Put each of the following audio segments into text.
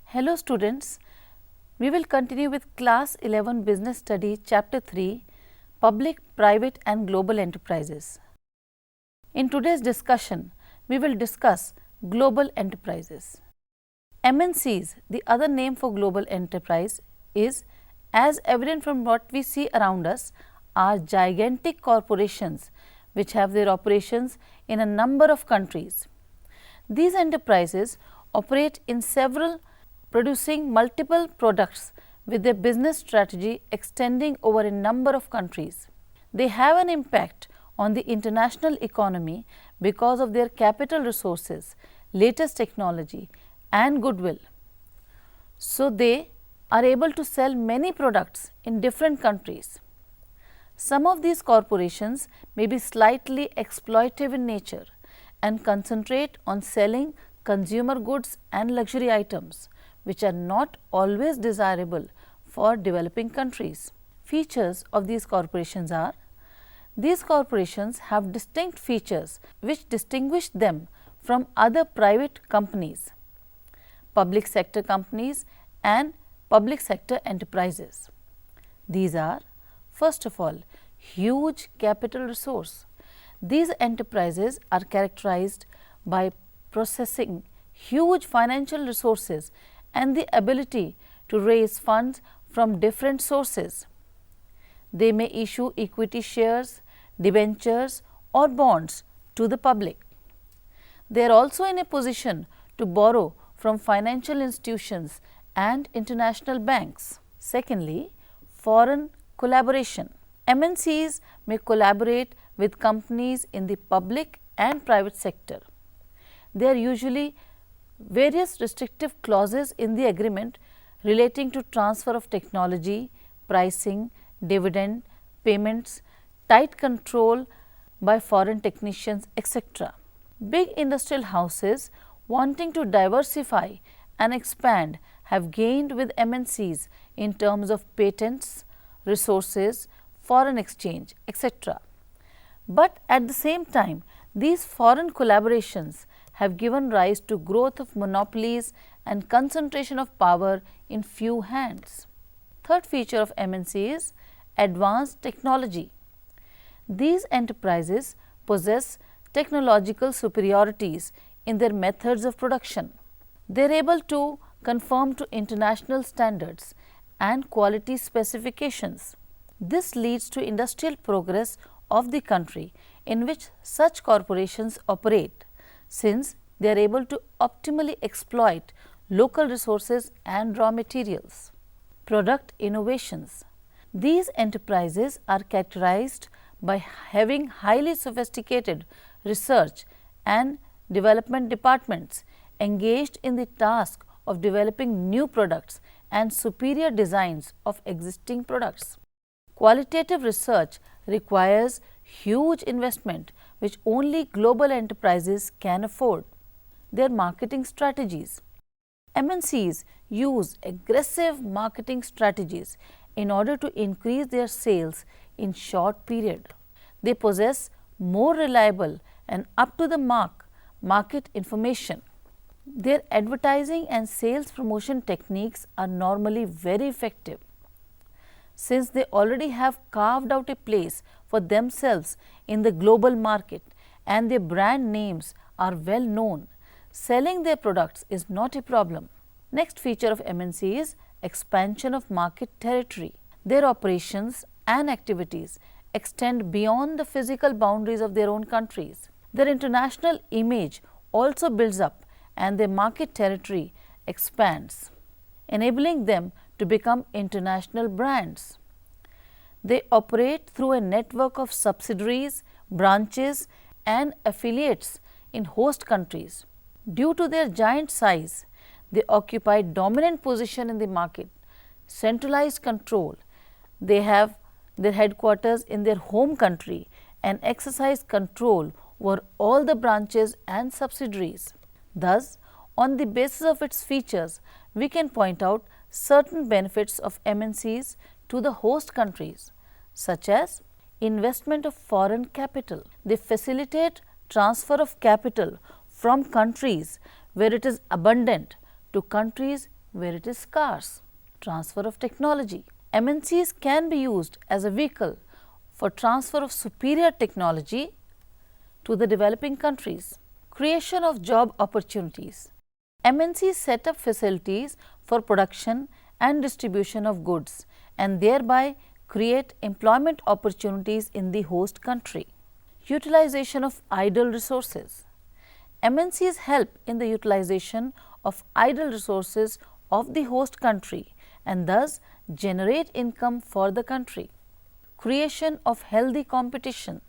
Hello students, we will continue with class 11 business study chapter 3 public, private and global enterprises. In today's discussion, we will discuss global enterprises. MNCs, the other name for global enterprise, is, as evident from what we see around us, are gigantic corporations which have their operations in a number of countries. These enterprises operate in several, producing multiple products with their business strategy extending over a number of countries. They have an impact on the international economy because of their capital resources, latest technology and goodwill. So, they are able to sell many products in different countries. Some of these corporations may be slightly exploitative in nature and concentrate on selling consumer goods and luxury items, which are not always desirable for developing countries. Features of these corporations are: these corporations have distinct features which distinguish them from other private companies, public sector companies and public sector enterprises. These are, first of all, huge capital resource. These enterprises are characterized by possessing huge financial resources and the ability to raise funds from different sources. They may issue equity shares, debentures or bonds to the public. They are also in a position to borrow from financial institutions and international banks. Secondly, foreign collaboration. MNCs may collaborate with companies in the public and private sector. There are usually various restrictive clauses in the agreement relating to transfer of technology, pricing, dividend, payments, tight control by foreign technicians, etc. Big industrial houses wanting to diversify and expand have gained with MNCs in terms of patents, resources, foreign exchange, etc. But at the same time, these foreign collaborations have given rise to growth of monopolies and concentration of power in few hands. Third feature of MNC is advanced technology. These enterprises possess technological superiorities in their methods of production. They are able to conform to international standards and quality specifications. This leads to industrial progress of the country in which such corporations operate, since they are able to optimally exploit local resources and raw materials. Product innovations. These enterprises are characterized by having highly sophisticated research and development departments engaged in the task of developing new products and superior designs of existing products. Qualitative research requires huge investment which only global enterprises can afford. Their marketing strategies. MNCs use aggressive marketing strategies in order to increase their sales in short period. They possess more reliable and up to the mark market information. Their advertising and sales promotion techniques are normally very effective. Since they already have carved out a place for themselves in the global market and their brand names are well known, selling their products is not a problem. Next feature of MNC is expansion of market territory. Their operations and activities extend beyond the physical boundaries of their own countries. Their international image also builds up and their market territory expands, enabling them to become international brands. They operate through a network of subsidiaries, branches and affiliates in host countries. Due to their giant size, they occupy dominant position in the market, centralized control. They have their headquarters in their home country and exercise control over all the branches and subsidiaries. Thus, on the basis of its features, we can point out certain benefits of MNCs to the host countries, such as investment of foreign capital. They facilitate transfer of capital from countries where it is abundant to countries where it is scarce. Transfer of technology. MNCs can be used as a vehicle for transfer of superior technology to the developing countries. Creation of job opportunities. MNCs set up facilities for production and distribution of goods and thereby create employment opportunities in the host country. Utilization of idle resources. MNCs help in the utilization of idle resources of the host country and thus generate income for the country. Creation of healthy competition.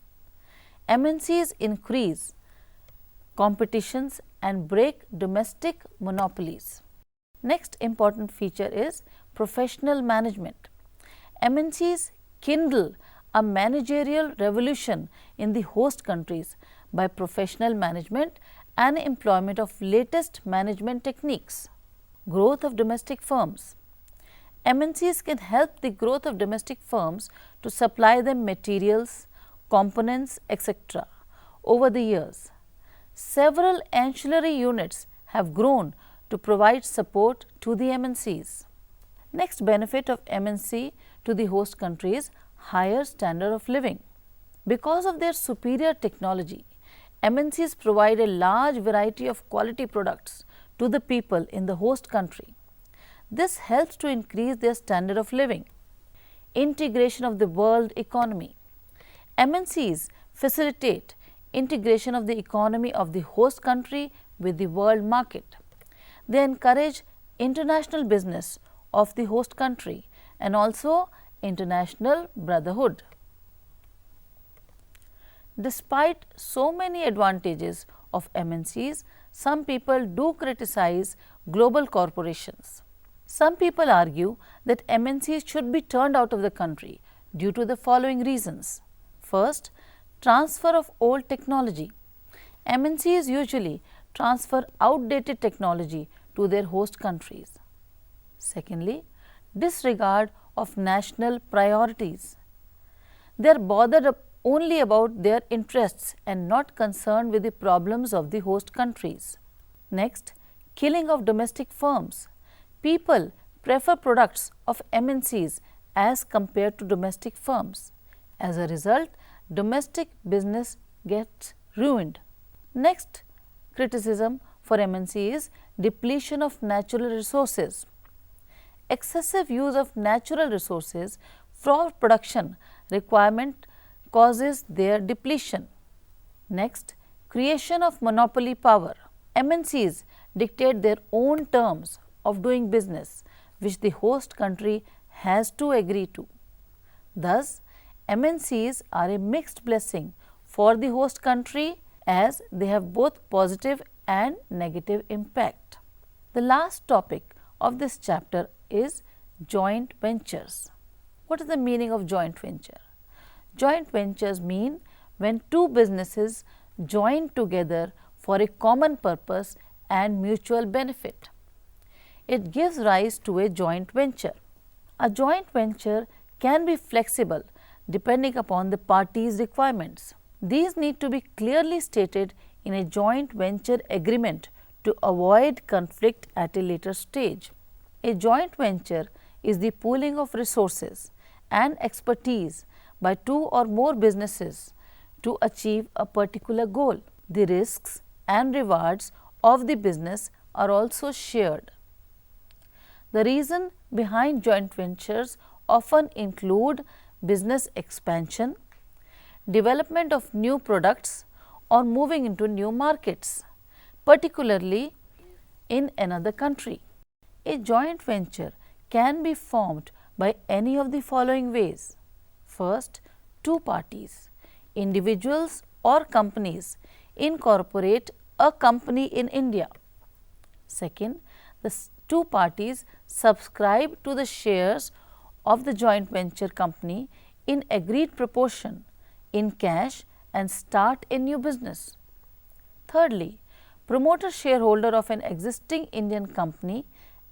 MNCs increase competitions and break domestic monopolies. Next important feature is professional management. MNCs kindle a managerial revolution in the host countries by professional management and employment of latest management techniques. Growth of domestic firms. MNCs can help the growth of domestic firms to supply them materials, components, etc. Over the years, several ancillary units have grown to provide support to the MNCs. Next benefit of MNC to the host country is higher standard of living. Because of their superior technology, MNCs provide a large variety of quality products to the people in the host country. This helps to increase their standard of living. Integration of the world economy. MNCs facilitate integration of the economy of the host country with the world market. They encourage international business of the host country and also international brotherhood. Despite so many advantages of MNCs, some people do criticize global corporations. Some people argue that MNCs should be turned out of the country due to the following reasons. First, transfer of old technology. MNCs usually transfer outdated technology to their host countries. Secondly, disregard of national priorities. They are bothered only about their interests and not concerned with the problems of the host countries. Next, killing of domestic firms. People prefer products of MNCs as compared to domestic firms. As a result, domestic business gets ruined. Next criticism for MNC is depletion of natural resources. Excessive use of natural resources for production requirement causes their depletion. Next, creation of monopoly power. MNCs dictate their own terms of doing business, which the host country has to agree to. Thus, MNCs are a mixed blessing for the host country as they have both positive and negative impact. The last topic of this chapter is joint ventures. What is the meaning of joint venture? Joint ventures mean when two businesses join together for a common purpose and mutual benefit. It gives rise to a joint venture. A joint venture can be flexible depending upon the parties' requirements. These need to be clearly stated in a joint venture agreement to avoid conflict at a later stage. A joint venture is the pooling of resources and expertise by two or more businesses to achieve a particular goal. The risks and rewards of the business are also shared. The reason behind joint ventures often include business expansion, development of new products or moving into new markets, particularly in another country. A joint venture can be formed by any of the following ways. First, two parties, individuals or companies incorporate a company in India. Second, the two parties subscribe to the shares of the joint venture company in agreed proportion in cash and start a new business. Thirdly, promoter shareholder of an existing Indian company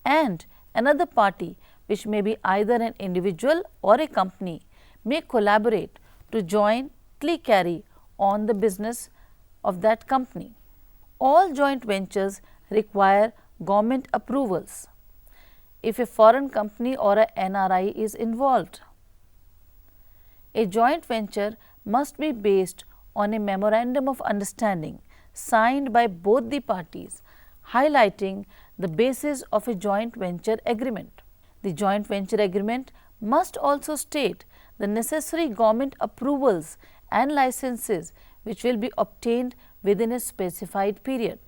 and another party which may be either an individual or a company, may collaborate to jointly carry on the business of that company. All joint ventures require government approvals if a foreign company or a NRI is involved. A joint venture must be based on a memorandum of understanding signed by both the parties, highlighting the basis of a joint venture agreement. The joint venture agreement must also state the necessary government approvals and licenses which will be obtained within a specified period.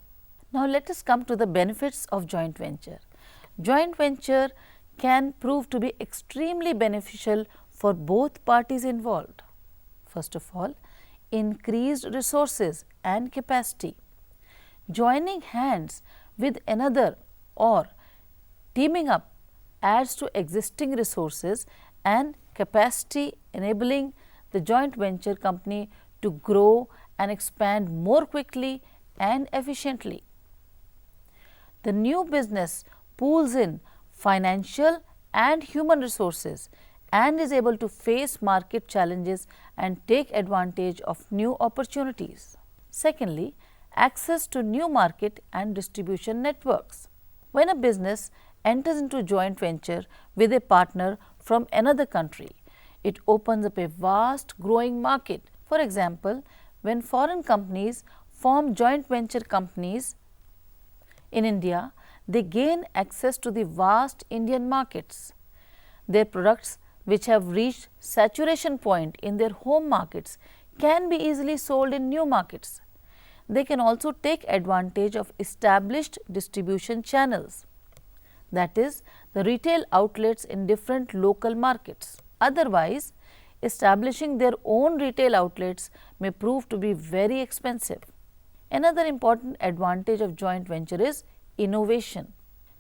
Now, let us come to the benefits of joint venture. Joint venture can prove to be extremely beneficial for both parties involved. First of all, increased resources and capacity. Joining hands with another or teaming up adds to existing resources and capacity, enabling the joint venture company to grow and expand more quickly and efficiently. The new business pools in financial and human resources and is able to face market challenges and take advantage of new opportunities. Secondly, access to new market and distribution networks. When a business enters into joint venture with a partner from another country, it opens up a vast growing market. For example, when foreign companies form joint venture companies in India, they gain access to the vast Indian markets. Their products, which have reached saturation point in their home markets, can be easily sold in new markets. They can also take advantage of established distribution channels, that is, the retail outlets in different local markets. Otherwise, establishing their own retail outlets may prove to be very expensive. Another important advantage of joint venture is innovation.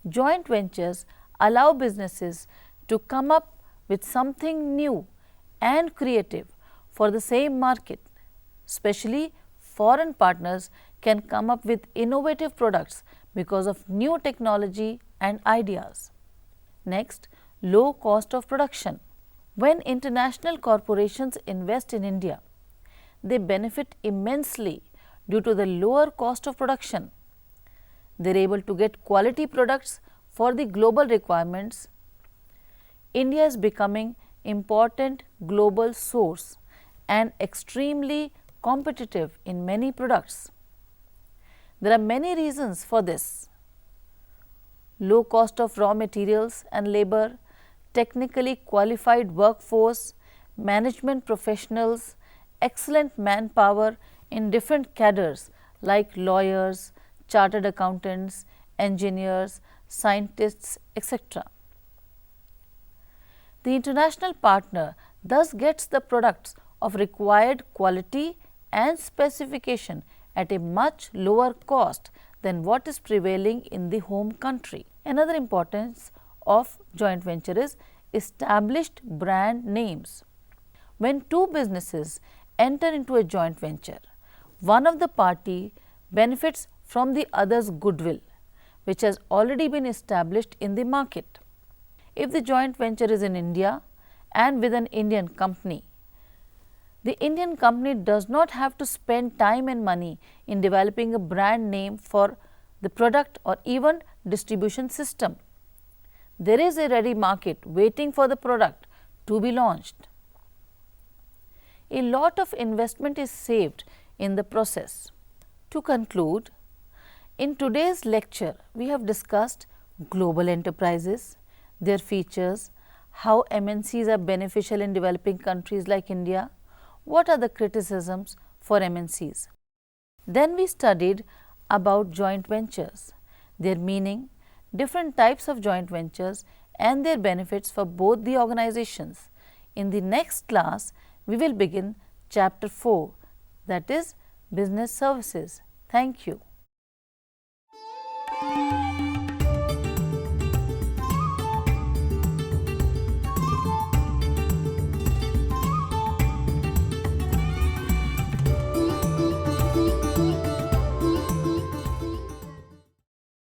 Joint ventures allow businesses to come up with something new and creative for the same market. Especially foreign partners can come up with innovative products because of new technology and ideas. Next, low cost of production. When international corporations invest in India, they benefit immensely due to the lower cost of production. They are able to get quality products for the global requirements. India is becoming important global source and extremely competitive in many products. There are many reasons for this: low cost of raw materials and labor, technically qualified workforce, management professionals, excellent manpower in different cadres like lawyers, chartered accountants, engineers, scientists, etc. The international partner thus gets the products of required quality and specification at a much lower cost than what is prevailing in the home country. Another importance of joint venture is established brand names. When two businesses enter into a joint venture, one of the party benefits from the other's goodwill, which has already been established in the market. If the joint venture is in India and with an Indian company, the Indian company does not have to spend time and money in developing a brand name for the product or even distribution system. There is a ready market waiting for the product to be launched. A lot of investment is saved in the process. To conclude, in today's lecture, we have discussed global enterprises, their features, how MNCs are beneficial in developing countries like India, what are the criticisms for MNCs. Then we studied about joint ventures, their meaning, different types of joint ventures and their benefits for both the organizations. In the next class, we will begin chapter 4, that is business services. Thank you.